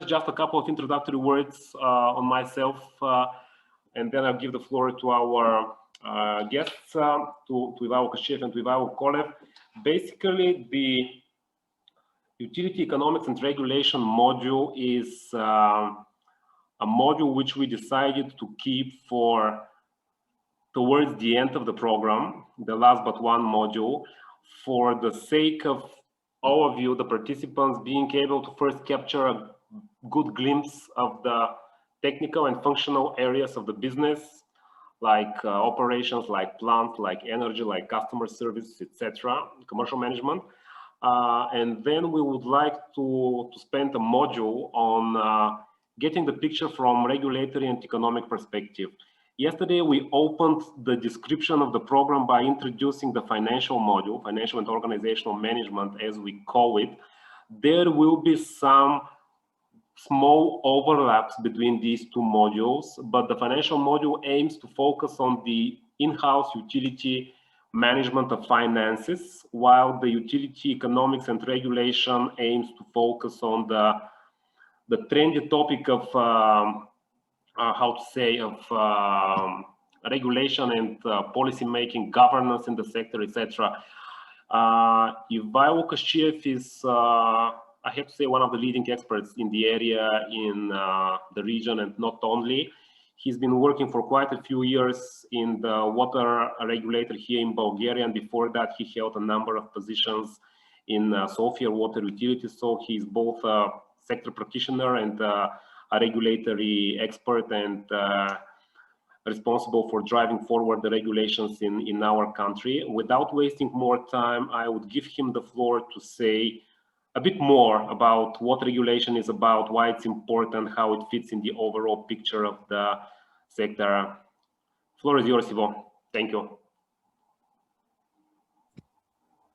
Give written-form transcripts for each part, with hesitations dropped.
just a couple of introductory words on myself, and then I'll give the floor to our guests, to Ivailo Kashiev and to Ivailo Kolev. Basically, the Utility Economics and Regulation module is a module which we decided to keep for towards the end of the program, the last but one module, for the sake of all of you, the participants, being able to first capture a good glimpse of the technical and functional areas of the business, like operations, like plants, like energy, like customer service, etc., commercial management. And then we would like to spend a module on getting the picture from regulatory and economic perspective. Yesterday, we opened the description of the program by introducing the financial module, financial and organizational management, as we call it. There will be some small overlaps between these two modules, but the financial module aims to focus on the in-house utility management of finances, while the utility economics and regulation aims to focus on the trendy topic of regulation and policy making, governance in the sector, etc. Ivailo Kashiev is, I have to say, one of the leading experts in the area, in the region, and not only. He's been working for quite a few years in the water regulator here in Bulgaria, and before that he held a number of positions in Sofia water utility. So he's both a sector practitioner and a regulatory expert, and responsible for driving forward the regulations in our country. Without wasting more time, I would give him the floor to say a bit more about what regulation is about, why it's important, how it fits in the overall picture of the sector. Floor is yours, Ivo. Thank you.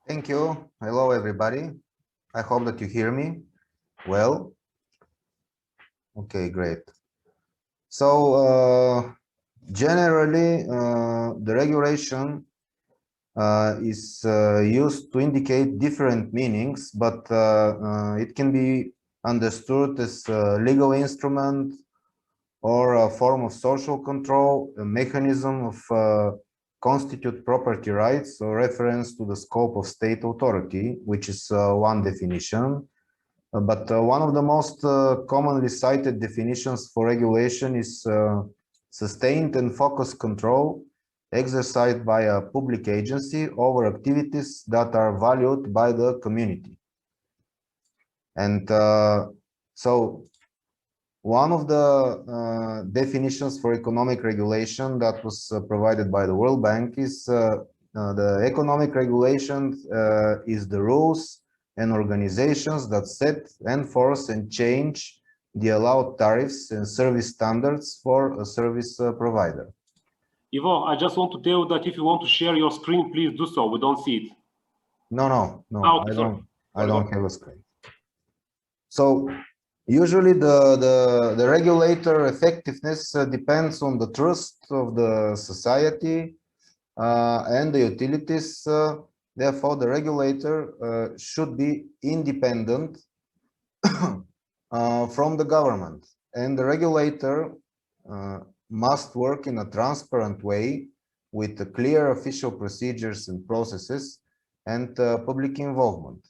Thank you. Hello, everybody. I hope that you hear me well. Okay, great. So generally, the regulation is used to indicate different meanings, but it can be understood as a legal instrument or a form of social control, a mechanism of constitute property rights, or reference to the scope of state authority, which is one definition. But one of the most commonly cited definitions for regulation is sustained and focused control exercised by a public agency over activities that are valued by the community. And so one of the definitions for economic regulation that was provided by the World Bank is the economic regulation is the rules and organizations that set, enforce, and change the allowed tariffs and service standards for a service provider. Ivo, I just want to tell you that if you want to share your screen, please do so. We don't see it. No, Oh, okay, I don't have a screen. So usually the regulator effectiveness depends on the trust of the society and the utilities. Therefore, the regulator should be independent from the government, and the regulator must work in a transparent way with clear official procedures and processes and public involvement.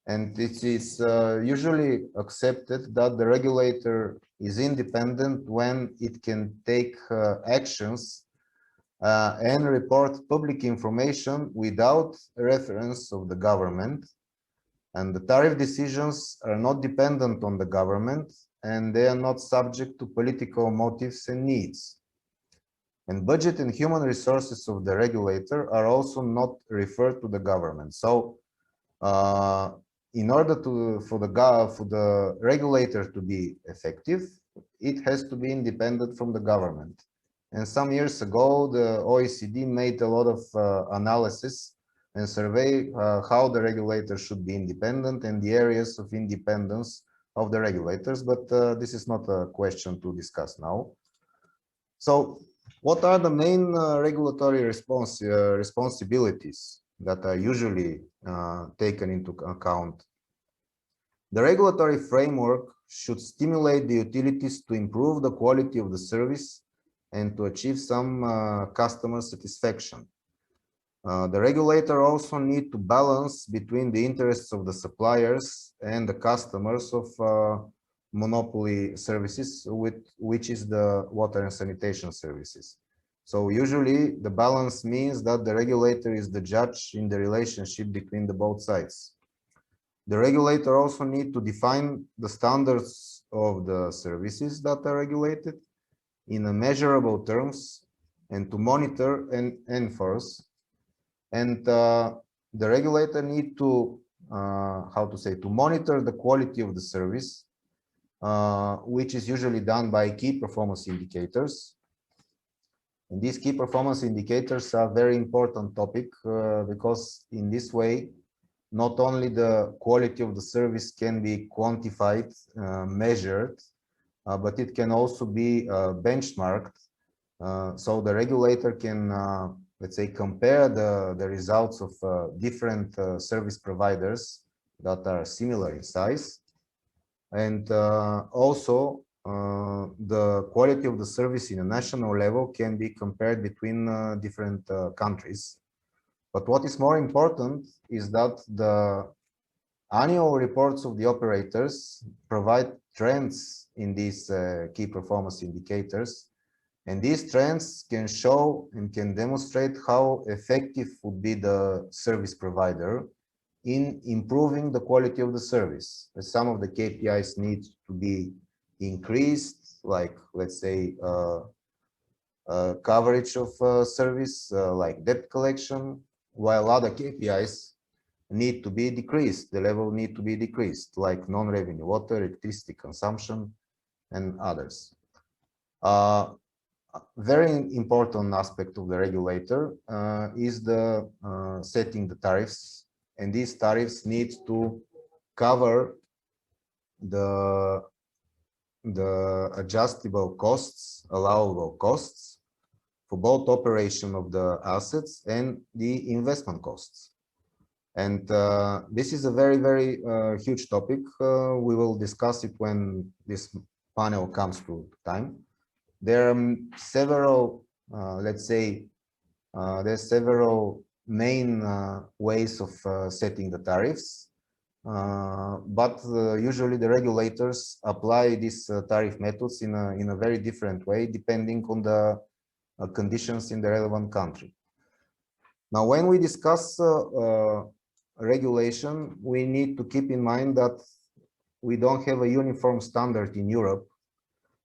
And it is usually accepted that the regulator is independent when it can take actions and report public information without reference of the government. And the tariff decisions are not dependent on the government, and they are not subject to political motives and needs. And budget and human resources of the regulator are also not referred to the government. So in order for the regulator to be effective, it has to be independent from the government. And some years ago, the OECD made a lot of analysis and survey how the regulator should be independent and the areas of independence of the regulators, but this is not a question to discuss now. So what are the main regulatory responsibilities that are usually taken into account? The regulatory framework should stimulate the utilities to improve the quality of the service and to achieve some customer satisfaction. The regulator also need to balance between the interests of the suppliers and the customers of monopoly services, which is the water and sanitation services. So usually the balance means that the regulator is the judge in the relationship between the both sides. The regulator also need to define the standards of the services that are regulated in a measurable terms and to monitor and enforce. And the regulator need to, to monitor the quality of the service, which is usually done by key performance indicators. And these key performance indicators are very important topic because in this way, not only the quality of the service can be quantified, measured, but it can also be benchmarked. So the regulator can, let's say, compare the results of different service providers that are similar in size. And also the quality of the service in a national level can be compared between different countries. But what is more important is that the annual reports of the operators provide trends in these key performance indicators. And these trends can show and can demonstrate how effective would be the service provider in improving the quality of the service. Some of the KPIs need to be increased, like, let's say, coverage of service, like debt collection, while other KPIs need to be decreased. The level need to be decreased, like non-revenue water, electricity consumption, and others. Very important aspect of the regulator is the setting the tariffs, and these tariffs need to cover the adjustable costs, allowable costs for both operation of the assets and the investment costs. And this is a very, very huge topic. We will discuss it when this panel comes to time. There are several, let's say, there's several main ways of setting the tariffs, but usually the regulators apply these tariff methods in a very different way, depending on the conditions in the relevant country. Now, when we discuss regulation, we need to keep in mind that we don't have a uniform standard in Europe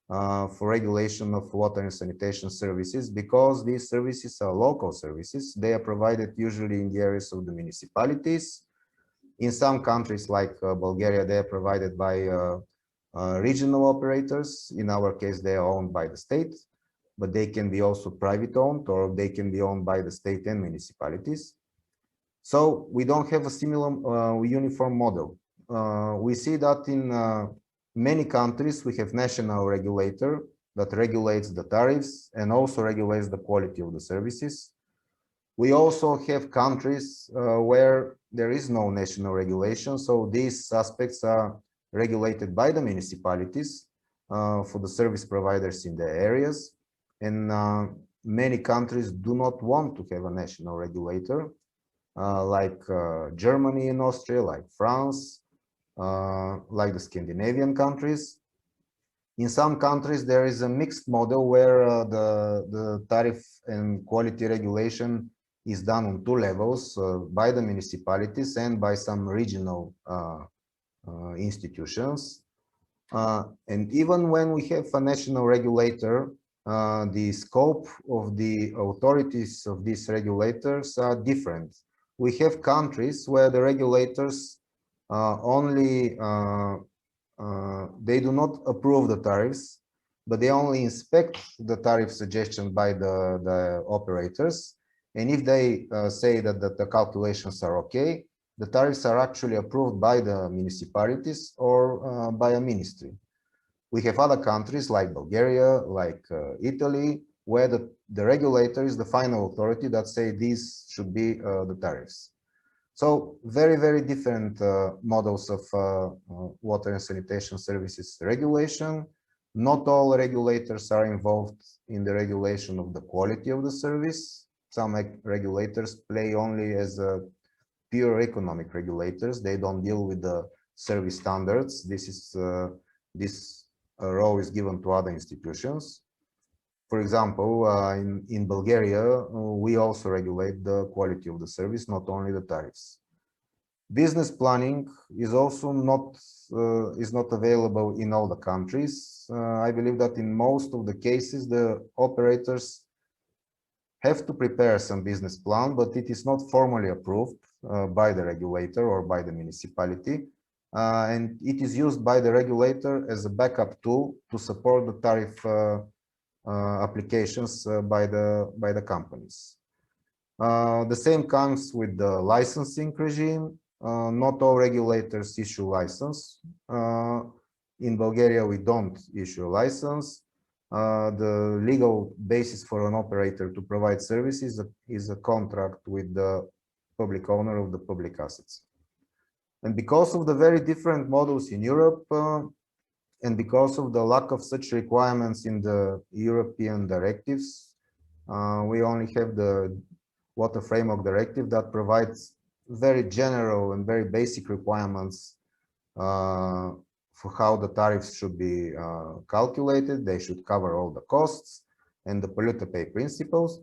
for regulation of water and sanitation services, because these services are local services. They are provided usually in the areas of the municipalities. In some countries like Bulgaria, they are provided by regional operators. In our case, they are owned by the state, but they can be also private owned, or they can be owned by the state and municipalities. So we don't have a similar uniform model. We see that in many countries, we have national regulator that regulates the tariffs and also regulates the quality of the services. We also have countries where there is no national regulation, so these aspects are regulated by the municipalities for the service providers in their areas. And many countries do not want to have a national regulator, like Germany and Austria, like France, like the Scandinavian countries. In some countries, there is a mixed model where the tariff and quality regulation is done on two levels, by the municipalities and by some regional institutions. And even when we have a national regulator, the scope of the authorities of these regulators are different. We have countries where the regulators they do not approve the tariffs, but they only inspect the tariff suggestion by the operators. And if they say that the calculations are okay, the tariffs are actually approved by the municipalities or by a ministry. We have other countries like Bulgaria, like Italy, where the regulator is the final authority that say these should be the tariffs. So very, very different models of water and sanitation services regulation. Not all regulators are involved in the regulation of the quality of the service. Some regulators play only as pure economic regulators. They don't deal with the service standards. This role is given to other institutions. For example, in Bulgaria, we also regulate the quality of the service, not only the tariffs. Business planning is also not available in all the countries. I believe that in most of the cases, the operators have to prepare some business plan, but it is not formally approved by the regulator or by the municipality. And it is used by the regulator as a backup tool to support the tariff applications by the companies. The same comes with the licensing regime. Not all regulators issue license. In Bulgaria, we don't issue a license. The legal basis for an operator to provide services is a contract with the public owner of the public assets. And because of the very different models in Europe, and because of the lack of such requirements in the European directives, we only have the Water Framework Directive that provides very general and very basic requirements for how the tariffs should be calculated. They should cover all the costs and the polluter pay principles,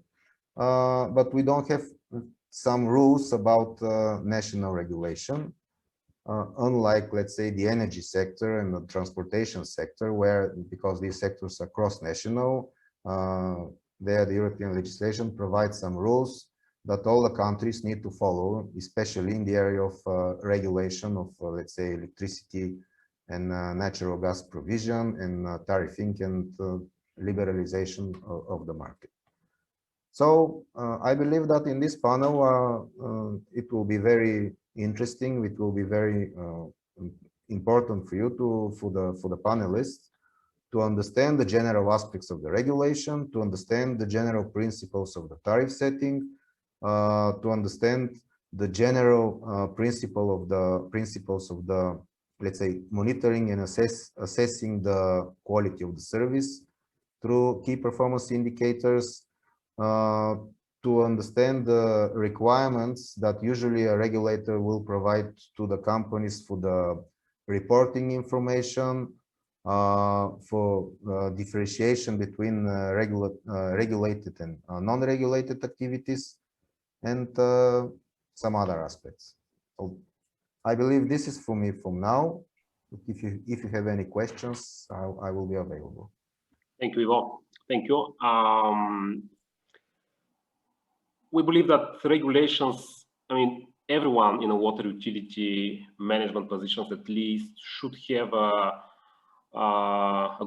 but we don't have some rules about national regulation. Unlike, let's say, the energy sector and the transportation sector, where, because these sectors are cross-national, there the European legislation provides some rules that all the countries need to follow, especially in the area of regulation of, let's say, electricity and natural gas provision and tariffing and liberalization of the market. So I believe that in this panel, it will be very interesting. It will be very important for you for the panelists to understand the general aspects of the regulation, to understand the general principles of the tariff setting, to understand the general principles of the, let's say, monitoring and assessing the quality of the service through key performance indicators, to understand the requirements that usually a regulator will provide to the companies for the reporting information, for differentiation between regulated and non-regulated activities, and some other aspects. So I believe this is for me from now. If you have any questions, I will be available. Thank you, Ivo. Thank you. We believe that regulations, I mean, everyone in a water utility management positions at least should have a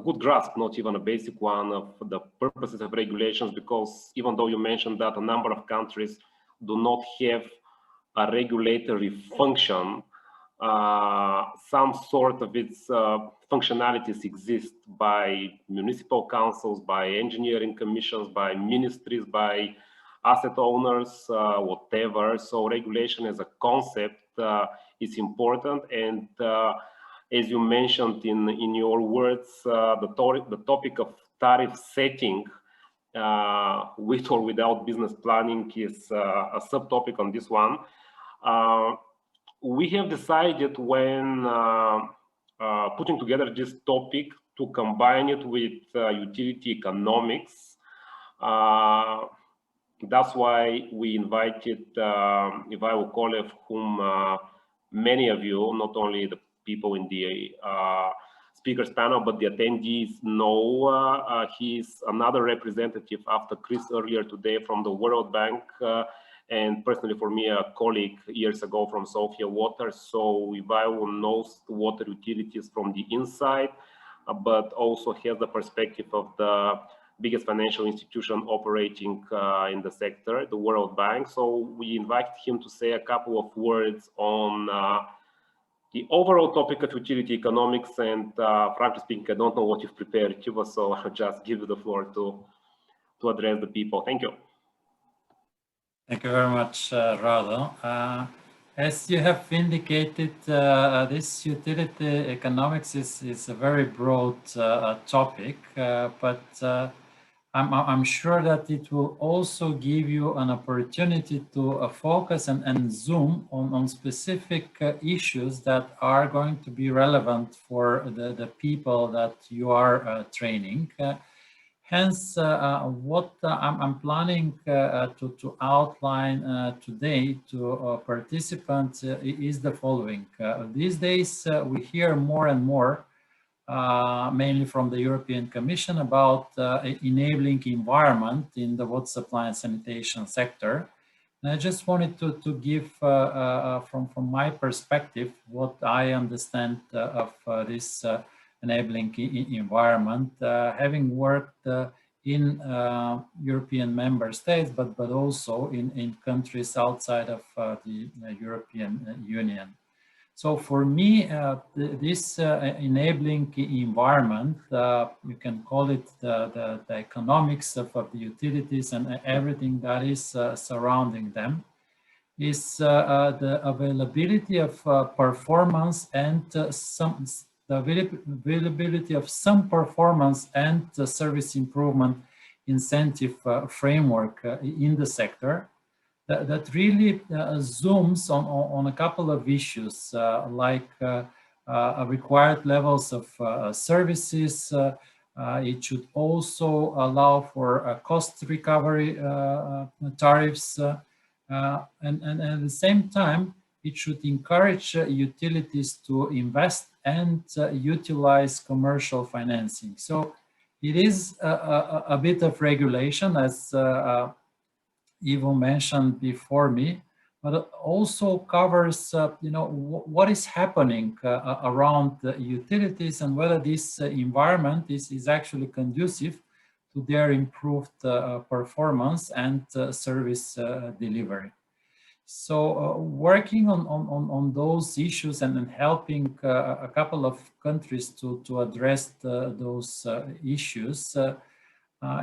good grasp, not even a basic one, of the purposes of regulations, because even though you mentioned that a number of countries do not have a regulatory function, some sort of its functionalities exist by municipal councils, by engineering commissions, by ministries, by asset owners, whatever. So regulation as a concept is important. And as you mentioned in your words, the topic of tariff setting with or without business planning is a subtopic on this one. We have decided when putting together this topic to combine it with utility economics. That's why we invited Ivo Kolev, whom many of you, not only the people in the speakers panel, but the attendees know. He's another representative after Chris earlier today from the World Bank, and personally for me, a colleague years ago from Sofia Water. So Ivo knows the water utilities from the inside, but also has the perspective of the biggest financial institution operating in the sector, the World Bank. So we invited him to say a couple of words on the overall topic of utility economics. And frankly speaking, I don't know what you've prepared, Chiva, so I'll just give you the floor to address the people. Thank you. Thank you very much, Rado. As you have indicated, this utility economics is a very broad topic, but I'm sure that it will also give you an opportunity to focus and zoom on specific issues that are going to be relevant for the people that you are training. Hence, what I'm planning to outline today to participants is the following. These days, we hear more and more, mainly from the European Commission, about enabling environment in the water supply and sanitation sector. And I just wanted to give, from my perspective, what I understand of this enabling environment, having worked in European member states, but also in countries outside of the European Union. So for me, this enabling environment, you can call it the economics of the utilities and everything that is surrounding them, is the availability of performance and the availability of some performance and service improvement incentive framework in the sector that really zooms on a couple of issues like required levels of services. It should also allow for cost recovery tariffs, and at the same time, it should encourage utilities to invest and utilize commercial financing. So it is a bit of regulation, as Ivo mentioned before me, but it also covers, what is happening around the utilities and whether this environment is actually conducive to their improved performance and service delivery. So working on those issues and helping a couple of countries to address those issues,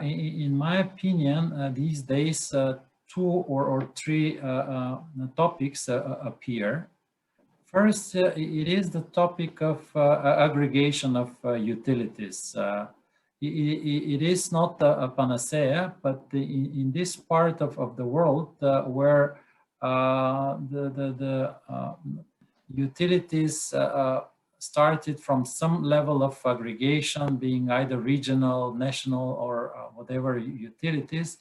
in my opinion, these days, two or three topics appear. First, it is the topic of aggregation of utilities. It is not a panacea, but in this part of the world where the utilities started from some level of aggregation, being either regional, national, or whatever utilities,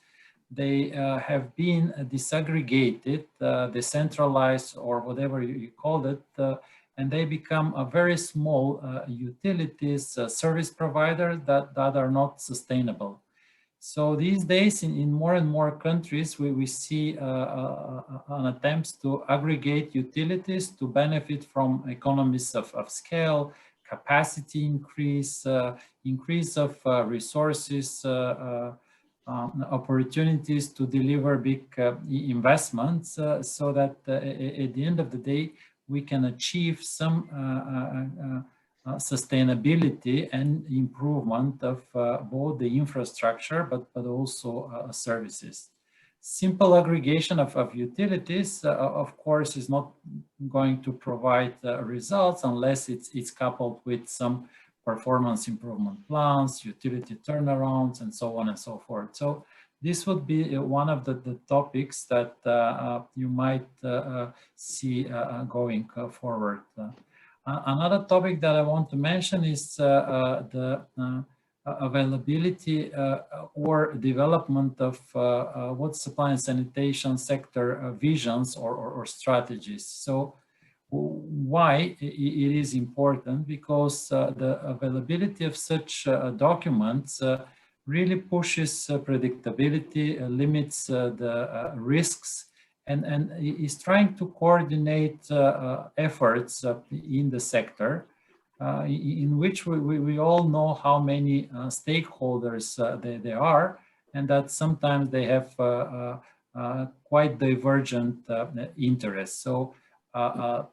they have been disaggregated, decentralized, or whatever you call it, and they become a very small utilities service provider that are not sustainable. So these days, in more and more countries, we see an attempts to aggregate utilities to benefit from economies of scale, capacity increase, increase of resources, opportunities to deliver big investments, so that at the end of the day, we can achieve some sustainability and improvement of both the infrastructure, but also services. Simple aggregation of utilities, of course, is not going to provide results unless it's coupled with some performance improvement plans, utility turnarounds, and so on and so forth. So this would be one of the topics that you might see going forward. Another topic that I want to mention is the availability or development of water supply and sanitation sector visions or strategies. So why it is important? Because the availability of such documents really pushes predictability, limits the risks, and is trying to coordinate efforts in the sector, in which we all know how many stakeholders there are, and that sometimes they have quite divergent interests. So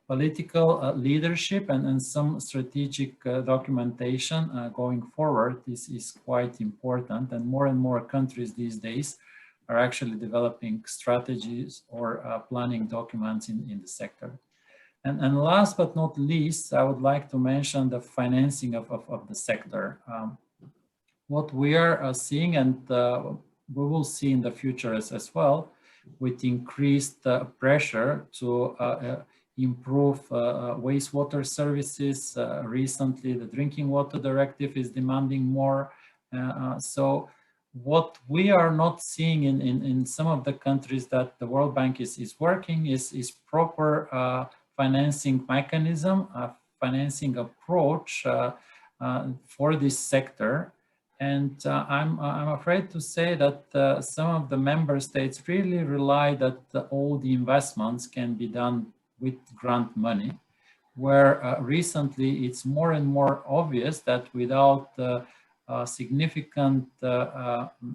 political leadership and some strategic documentation going forward is quite important, and more countries these days are actually developing strategies or planning documents in the sector. And last but not least, I would like to mention the financing of the sector. What we are seeing, and we will see in the future as well, with increased pressure to improve wastewater services. Recently, the Drinking Water Directive is demanding more. So what we are not seeing in some of the countries that the World Bank is working is proper financing mechanism, financing approach for this sector. And I'm afraid to say that some of the member states really rely that all the investments can be done with grant money, where recently it's more and more obvious that without significant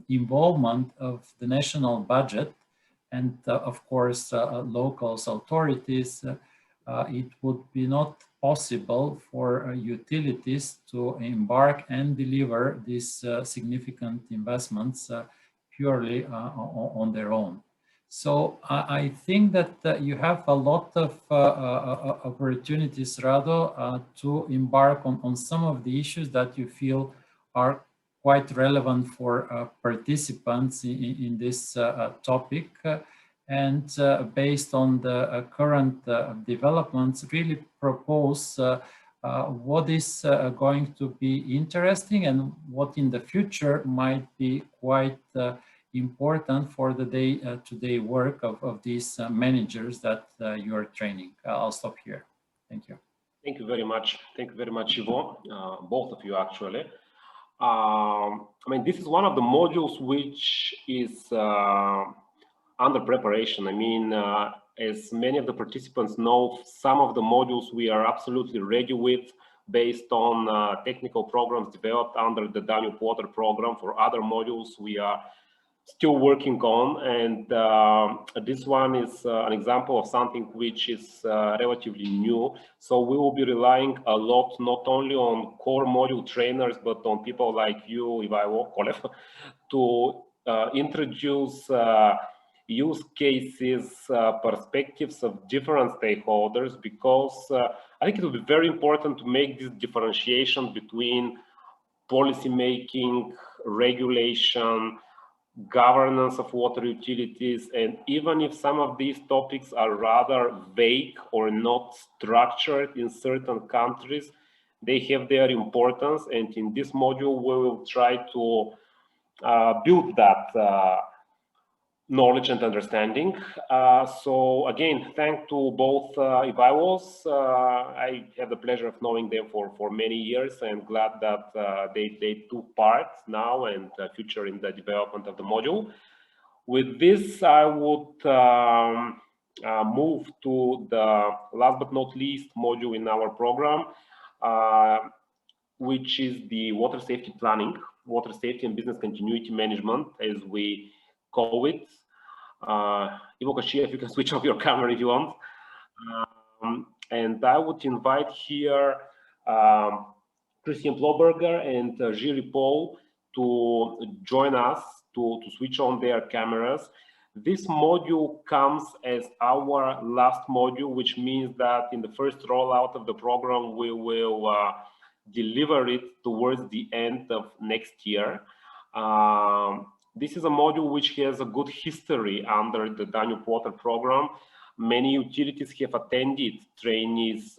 involvement of the national budget and of course local authorities, it would be not possible for utilities to embark and deliver these significant investments purely on their own. So I think that you have a lot of opportunities, Rado, to embark on some of the issues that you feel are quite relevant for participants in this topic. And based on the current developments, really propose what is going to be interesting and what in the future might be quite important for the day-to-day work of these managers that you are training. I'll stop here. Thank you. Thank you very much. Thank you very much, Ivo, both of you actually. I mean, this is one of the modules which is under preparation. I mean, as many of the participants know, some of the modules we are absolutely ready with based on technical programs developed under the Danube Water program. For other modules, we are still working on, and this one is an example of something which is relatively new. So we will be relying a lot not only on core module trainers, but on people like you, Ivo, Kolev, to introduce use cases, perspectives of different stakeholders, because I think it will be very important to make this differentiation between policy making, regulation, governance of water utilities, and even if some of these topics are rather vague or not structured in certain countries, they have their importance, and in this module we will try to build that knowledge and understanding. So again, thanks to both Ivailos. I have the pleasure of knowing them for many years, and glad that they took part now and future in the development of the module. With this, I would move to the last but not least module in our program, which is the water safety planning, water safety and business continuity management, as we call it. Ivo Koshia, if you can switch off your camera if you want. And I would invite here Christian Ploberger and Jiri Paul to join us to switch on their cameras. This module comes as our last module, which means that in the first rollout of the program, we will deliver it towards the end of next year. This is a module which has a good history under the Danube Water program. Many utilities have attended trainings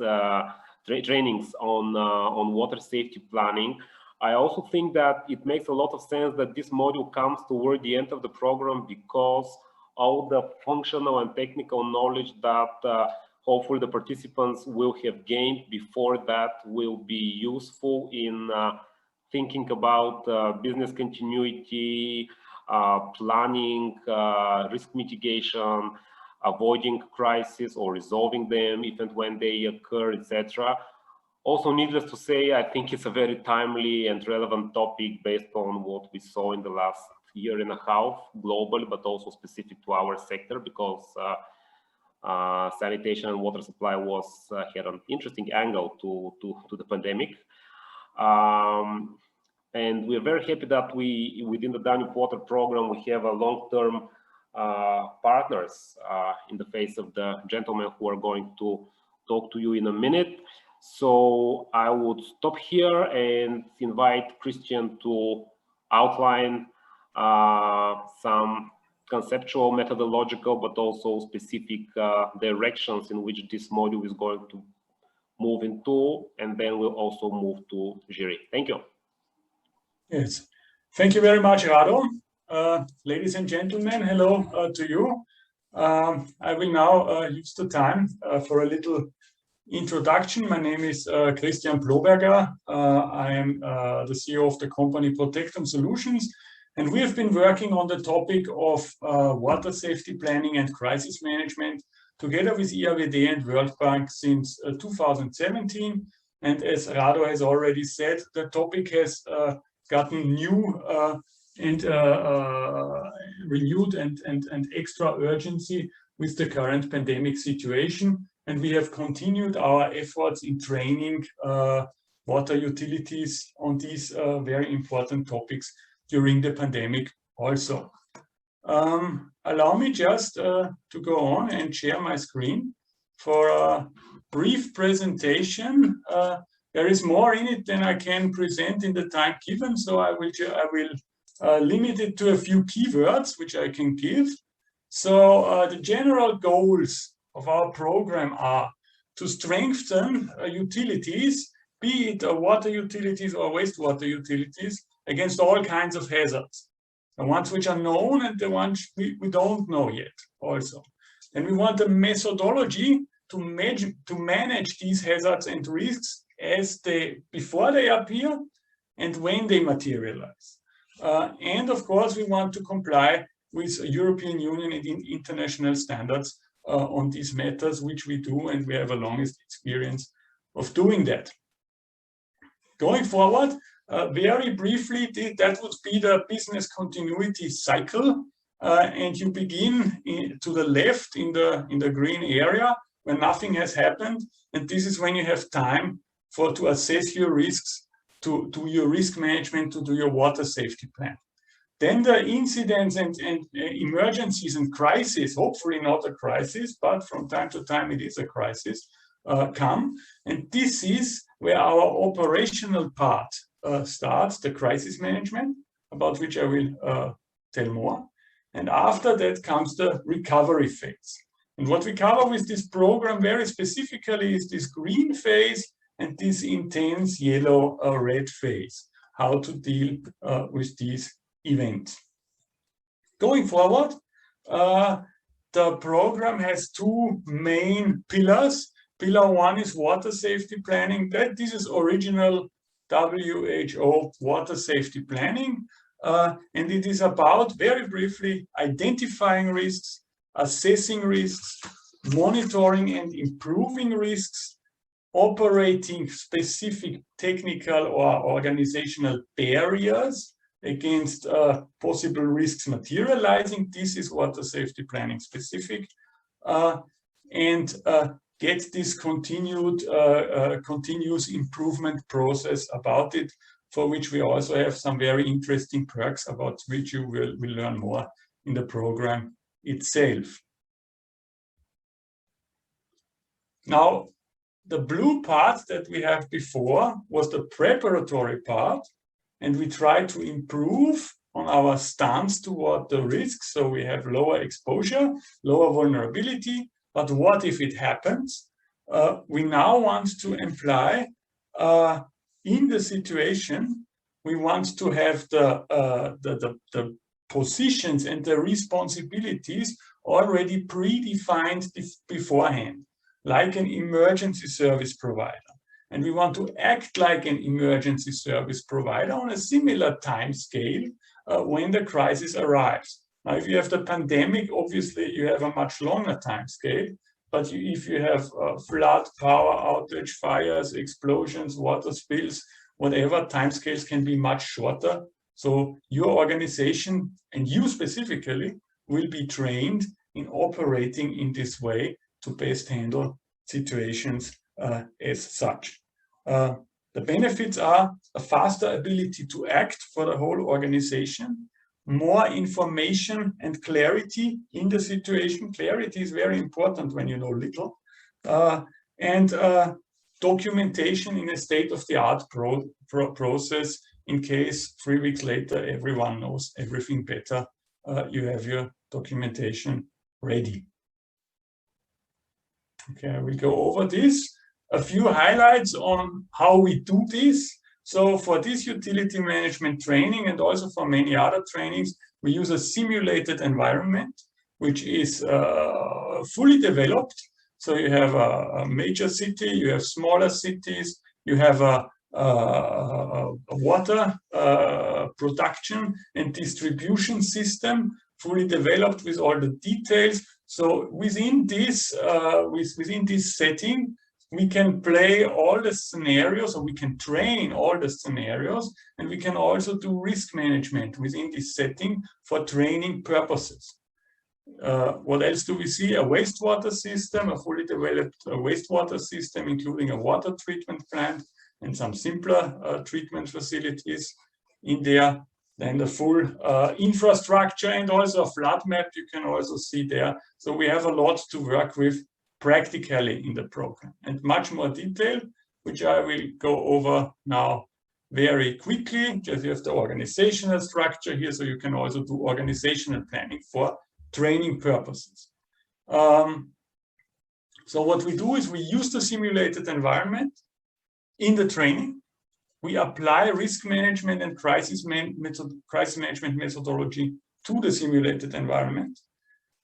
on water safety planning. I also think that it makes a lot of sense that this module comes toward the end of the program, because all the functional and technical knowledge that hopefully the participants will have gained before that will be useful in thinking about business continuity, planning, risk mitigation, avoiding crises or resolving them if and when they occur, etc. Also, needless to say, I think it's a very timely and relevant topic based on what we saw in the last year and a half globally, but also specific to our sector, because sanitation and water supply had an interesting angle to the pandemic. And we're very happy that we, within the Danube Water program, we have a long-term partners in the face of the gentlemen who are going to talk to you in a minute. So I would stop here and invite Christian to outline some conceptual, methodological, but also specific directions in which this module is going to move into, and then we'll also move to Jiri. Thank you. Yes, thank you very much, Rado. Ladies and gentlemen, hello to you. I will now use the time for a little introduction. My name is Christian Bloberger. I am the CEO of the company Protectum Solutions, and we have been working on the topic of water safety planning and crisis management together with IAWD and World Bank since 2017. And as Rado has already said, the topic has gotten new and renewed and extra urgency with the current pandemic situation. And we have continued our efforts in training water utilities on these very important topics during the pandemic also. Allow me just to go on and share my screen for a brief presentation. There is more in it than I can present in the time given, so I will limit it to a few keywords which I can give. So the general goals of our program are to strengthen utilities, be it water utilities or wastewater utilities, against all kinds of hazards. The ones which are known and the ones we don't know yet also. And we want a methodology to manage these hazards and risks before they appear and when they materialize. And of course, we want to comply with European Union and international standards on these matters, which we do, and we have a longest experience of doing that. Going forward, very briefly, that would be the business continuity cycle. And you begin to the left in the green area when nothing has happened. And this is when you have time to assess your risks, to do your risk management, to do your water safety plan. Then the incidents and emergencies and crises, hopefully not a crisis, but from time to time it is a crisis, come. And this is where our operational part starts, the crisis management, about which I will tell more. And after that comes the recovery phase. And what we cover with this program very specifically is this green phase and this intense yellow red phase, how to deal with these events. Going forward, the program has two main pillars. Pillar one is water safety planning. This is original WHO water safety planning. And it is about, very briefly, identifying risks, assessing risks, monitoring and improving risks, operating specific technical or organizational barriers against possible risks materializing. This is water safety planning specific. And get this continuous improvement process about it, for which we also have some very interesting perks about which you will learn more in the program itself. Now, the blue part that we have before was the preparatory part, and we try to improve on our stance toward the risks. So we have lower exposure, lower vulnerability, but what if it happens? We now want to imply in the situation, we want to have the positions and the responsibilities already predefined beforehand, like an emergency service provider. And we want to act like an emergency service provider on a similar time scale when the crisis arrives. Now, if you have the pandemic, obviously you have a much longer time scale. But if you have flood, power outage, fires, explosions, water spills, whatever, timescales can be much shorter. So your organization and you specifically will be trained in operating in this way to best handle situations as such. The benefits are a faster ability to act for the whole organization, more information and clarity in the situation. Clarity is very important when you know little. And documentation in a state-of-the-art process in case 3 weeks later everyone knows everything better. You have your documentation ready. Okay, I will go over this. A few highlights on how we do this. So for this utility management training and also for many other trainings, we use a simulated environment, which is fully developed. So you have a major city, you have smaller cities, you have a water production and distribution system fully developed with all the details. So within this setting, we can play all the scenarios, or we can train all the scenarios, and we can also do risk management within this setting for training purposes. What else do we see? A wastewater system, a fully developed wastewater system, including a water treatment plant and some simpler treatment facilities in there. Then the full infrastructure and also a flood map you can also see there. So we have a lot to work with practically in the program, and much more detail, which I will go over now very quickly. Just you have the organizational structure here, so you can also do organizational planning for training purposes. So what we do is we use the simulated environment in the training. We apply risk management and crisis management methodology to the simulated environment.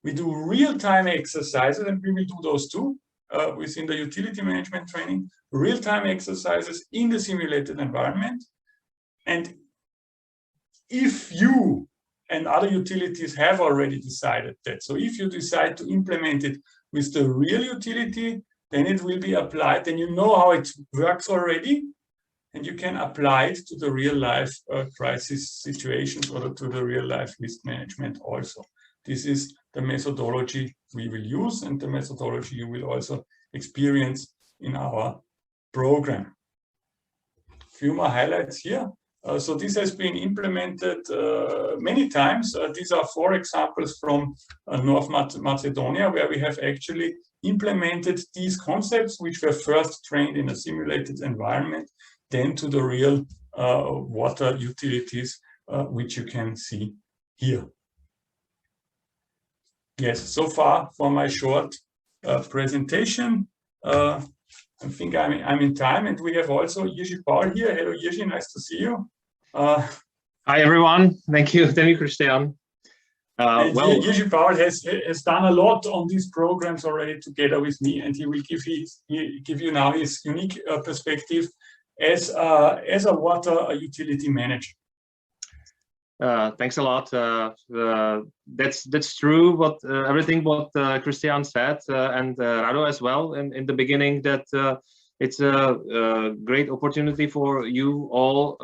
We do real-time exercises, and we will do those too within the utility management training, real-time exercises in the simulated environment. And if you and other utilities have already decided that, so if you decide to implement it with the real utility, then it will be applied, then you know how it works already, and you can apply it to the real-life crisis situations or to the real-life risk management also. This is the methodology we will use, and the methodology you will also experience in our program. A few more highlights here. So this has been implemented many times. These are 4 examples from North Macedonia, where we have actually implemented these concepts, which were first trained in a simulated environment, then to the real water utilities, which you can see here. Yes, so far for my short presentation. I think I'm in time, and we have also Jiří Paul here. Hello, Jiří, nice to see you. Hi, everyone. Thank you, Christian. Well, Jiří Paul has done a lot on these programs already together with me, and he will give you now his unique perspective as a water utility manager. Thanks a lot. That's true. What everything what Christian said and Rado as well in the beginning, that it's a great opportunity for you all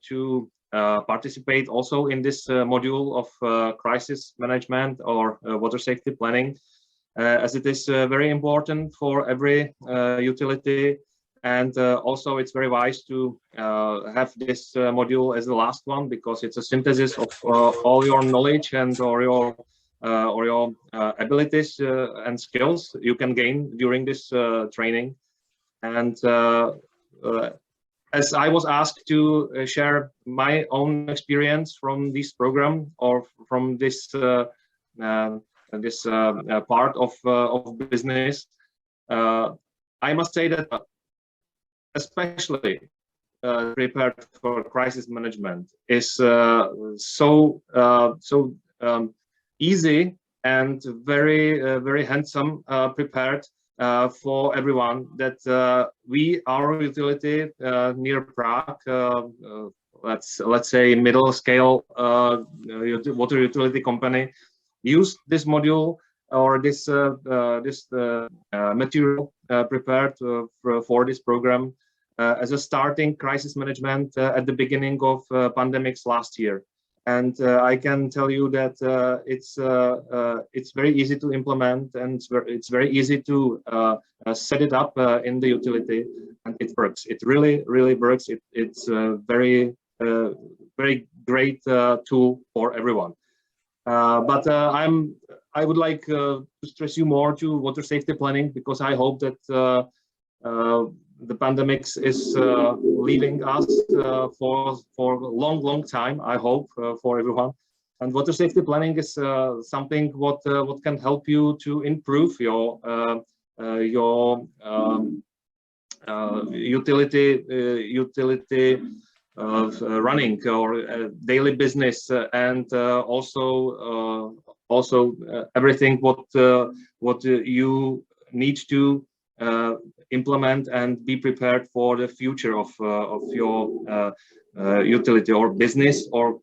to participate also in this module of crisis management or water safety planning, as it is very important for every utility. And also it's very wise to have this module as the last one, because it's a synthesis of all your knowledge and or your abilities and skills you can gain during this training. And as I was asked to share my own experience from this program or from this part of business, I must say that especially prepared for crisis management is so easy and very handsome prepared for everyone, that our utility near Prague, let's say middle scale water utility company, used this module or this material prepared for this program as a starting crisis management at the beginning of pandemics last year. And I can tell you that it's very easy to implement, and it's very easy to set it up in the utility. and it works. It really works. It's a very great tool for everyone. But I would like to stress you more to water safety planning, because I hope that the pandemic is leaving us for a long time. I hope for everyone. And water safety planning is something what can help you to improve your utility of running or daily business, and also everything what you need to implement and be prepared for the future of your utility or business or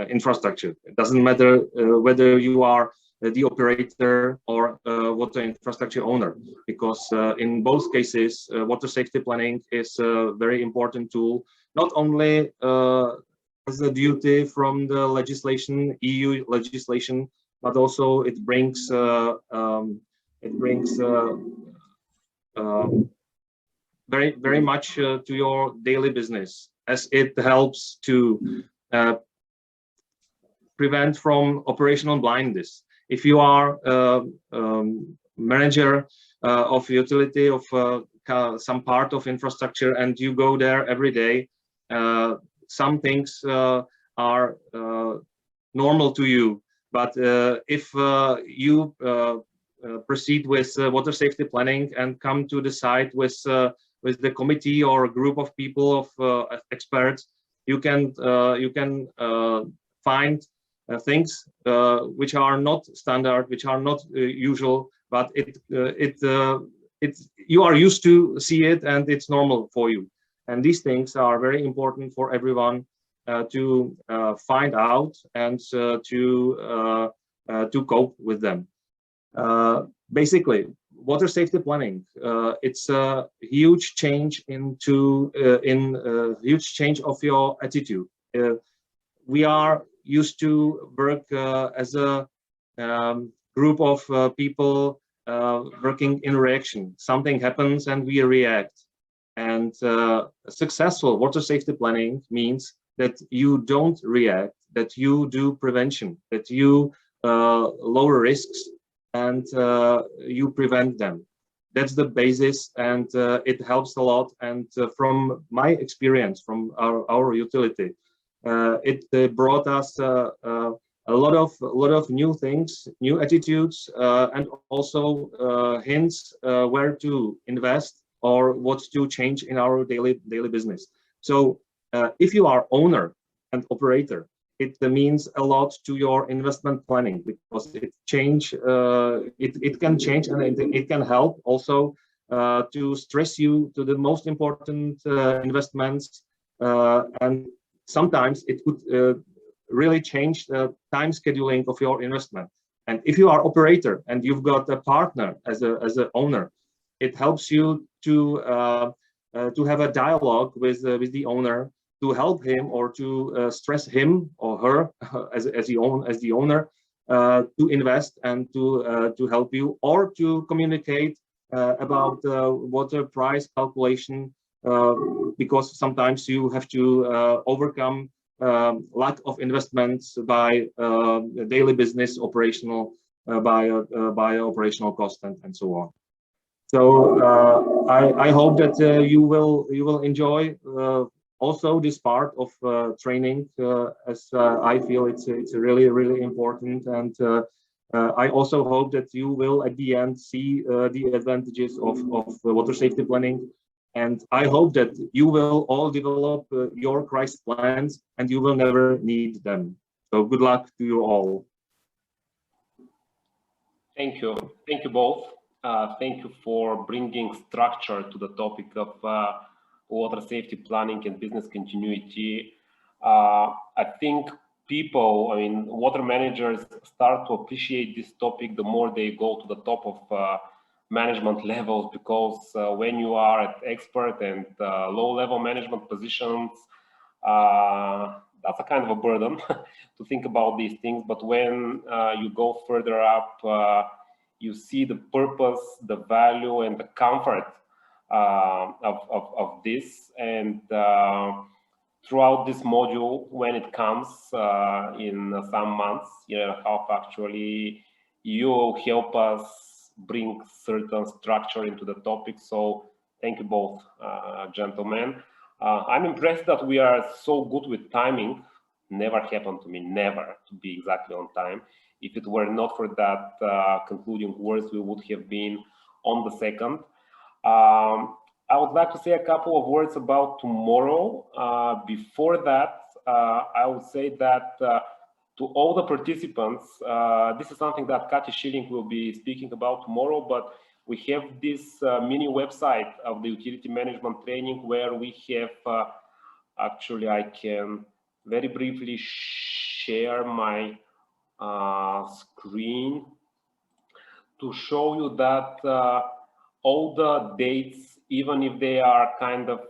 infrastructure. It doesn't matter whether you are the operator or water infrastructure owner, because in both cases water safety planning is a very important tool, not only as a duty from the legislation, EU legislation, but also it brings very much to your daily business, as it helps to prevent from operational blindness. If you are manager of utility of some part of infrastructure and you go there every day, some things are normal to you. But if you proceed with water safety planning and come to the site with the committee or a group of people of experts, you can find things which are not standard, which are not usual, but you are used to see it and it's normal for you. And these things are very important for everyone to find out and to cope with them. Basically, water safety planning, it's a huge change huge change of your attitude. We are used to work as a group of people working in reaction. Something happens and we react. And successful water safety planning means that you don't react, that you do prevention, that you lower risks and you prevent them. That's the basis, and it helps a lot. And from my experience, from our utility, it brought us a lot of new things, new attitudes, and also hints where to invest or what to change in our daily business. So if you are owner and operator, it means a lot to your investment planning, because it can change and it can help also to stress you to the most important investments, and sometimes it could really change the time scheduling of your investment. And if you are operator and you've got a partner as an owner, it helps you to have a dialogue with the owner, to help him or to stress him or her as the owner to invest and to help you, or to communicate about water price calculation, because sometimes you have to overcome lack of investments by daily business operational by operational cost and so on. So I hope that you will enjoy also this part of training, as I feel it's really important. And I also hope that you will at the end see the advantages of water safety planning. And I hope that you will all develop your crisis plans and you will never need them. So good luck to you all. Thank you both. Thank you for bringing structure to the topic of water safety planning and business continuity. I think water managers start to appreciate this topic the more they go to the top of management levels, because when you are at expert and low-level management positions, that's a kind of a burden to think about these things. But when you go further up, you see the purpose, the value, and the comfort of this. And throughout this module, when it comes in some months, year and a half actually, you will help us bring certain structure into the topic. So thank you both, gentlemen. I'm impressed that we are so good with timing. Never happened to me, never to be exactly on time. If it were not for that concluding words, we would have been on the second. I would like to say a couple of words about tomorrow. Before that, I would say that to all the participants, this is something that Kati Schilling will be speaking about tomorrow, but we have this mini website of the utility management training where we have, actually I can very briefly share my screen to show you that all the dates, even if they are kind of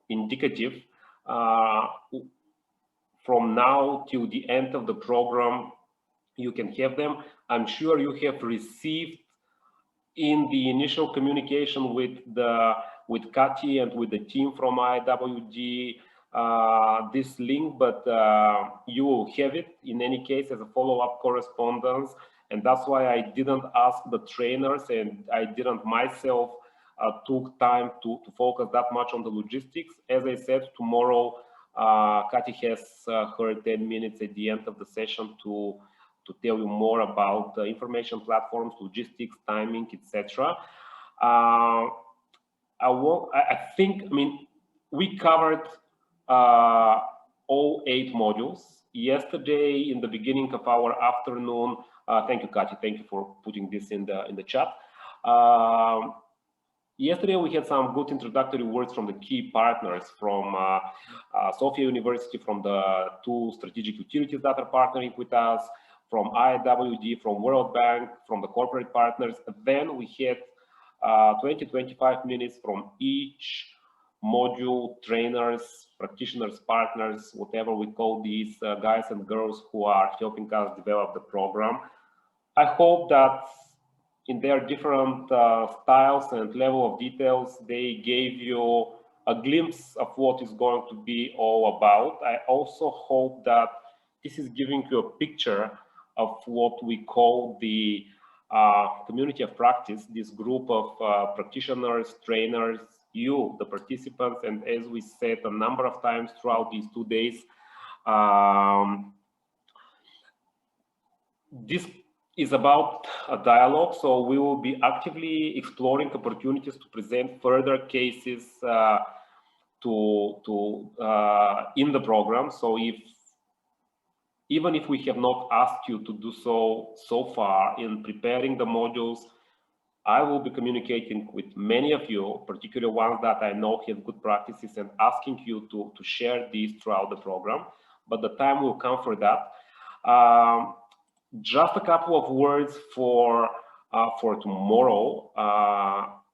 indicative, from now till the end of the program, you can have them. I'm sure you have received in the initial communication with Kati and with the team from IWG this link, but you will have it in any case as a follow-up correspondence. And that's why I didn't ask the trainers, and I didn't myself took time to focus that much on the logistics. As I said, tomorrow, Kati has her 10 minutes at the end of the session to tell you more about the information platforms, logistics, timing, etc. I mean, we covered all 8 modules. Yesterday, in the beginning of our afternoon, thank you, Kati, thank you for putting this in the chat. Yesterday, we had some good introductory words from the key partners from Sofia University, from the 2 strategic utilities that are partnering with us, from IWD, from World Bank, from the corporate partners. Then we had 20-25 minutes from each module, trainers, practitioners, partners, whatever we call these guys and girls who are helping us develop the program. I hope that in their different styles and level of details, they gave you a glimpse of what is going to be all about. I also hope that this is giving you a picture of what we call the community of practice, this group of practitioners, trainers, you, the participants, and as we said a number of times throughout these 2 days, this is about a dialogue, so we will be actively exploring opportunities to present further cases in the program. So even if we have not asked you to do so far in preparing the modules, I will be communicating with many of you, particularly ones that I know have good practices, and asking you to share these throughout the program. But the time will come for that. Just a couple of words for tomorrow.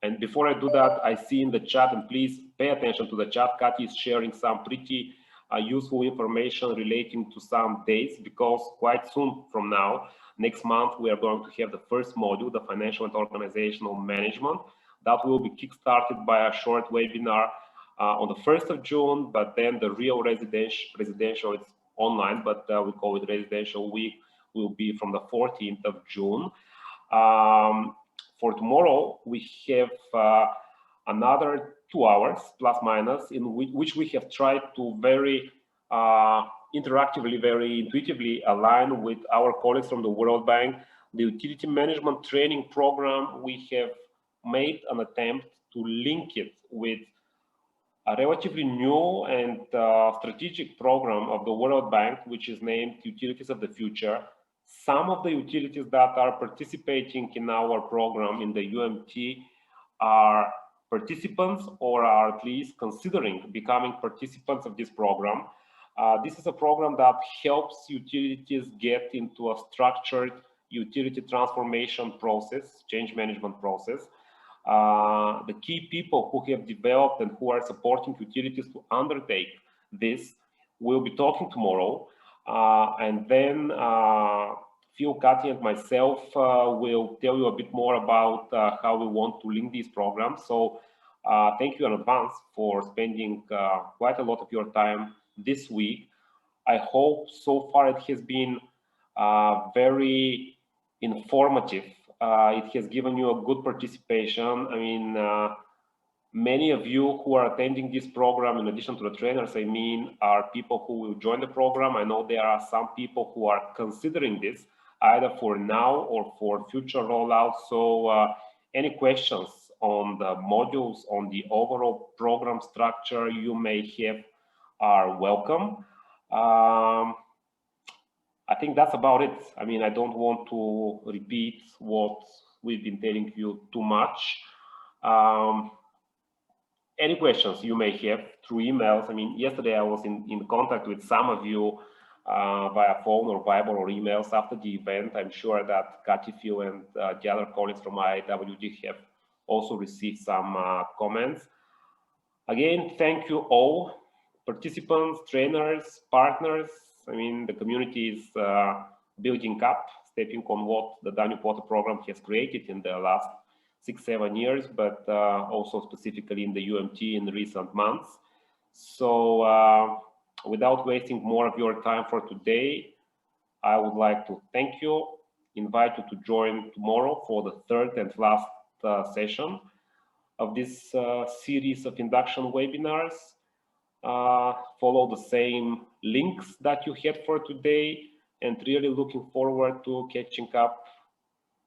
And before I do that, I see in the chat, and please pay attention to the chat, Kati is sharing some pretty useful information relating to some dates, because quite soon from now, next month, we are going to have the first module, the financial and organizational management. That will be kickstarted by a short webinar on the 1st of June, but then the real residential, it's online, but we call it residential week, will be from the 14th of June. For tomorrow, we have another 2 hours, plus minus, in which we have tried to very interactively, very intuitively align with our colleagues from the World Bank. The utility management training program, we have made an attempt to link it with a relatively new and strategic program of the World Bank, which is named Utilities of the Future. Some of the utilities that are participating in our program in the UMT are participants, or are at least considering becoming participants of this program. This is a program that helps utilities get into a structured utility transformation process, change management process. The key people who have developed and who are supporting utilities to undertake this will be talking tomorrow. And then Phil, Kati, and myself will tell you a bit more about how we want to link these programs. So thank you in advance for spending quite a lot of your time this week. I hope so far it has been very informative. It has given you a good participation. I mean, many of you who are attending this program, in addition to the trainers, I mean, are people who will join the program. I know there are some people who are considering this either for now or for future rollouts. So any questions on the modules, on the overall program structure you may have are welcome. I think that's about it. I mean, I don't want to repeat what we've been telling you too much. Any questions you may have through emails. I mean, yesterday I was in contact with some of you via phone or Viber or emails after the event. I'm sure that Katifil and the other colleagues from IWD have also received some comments. Again, thank you all, participants, trainers, partners. I mean, the community is building up, stepping on what the Danube Water program has created in the last 6-7 years, but also specifically in the UMT in recent months. So without wasting more of your time for today, I would like to thank you, invite you to join tomorrow for the third and last session of this series of induction webinars. Follow the same links that you had for today, and really looking forward to catching up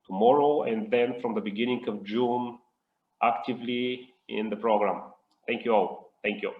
tomorrow and then from the beginning of June actively in the program. Thank you all. Thank you.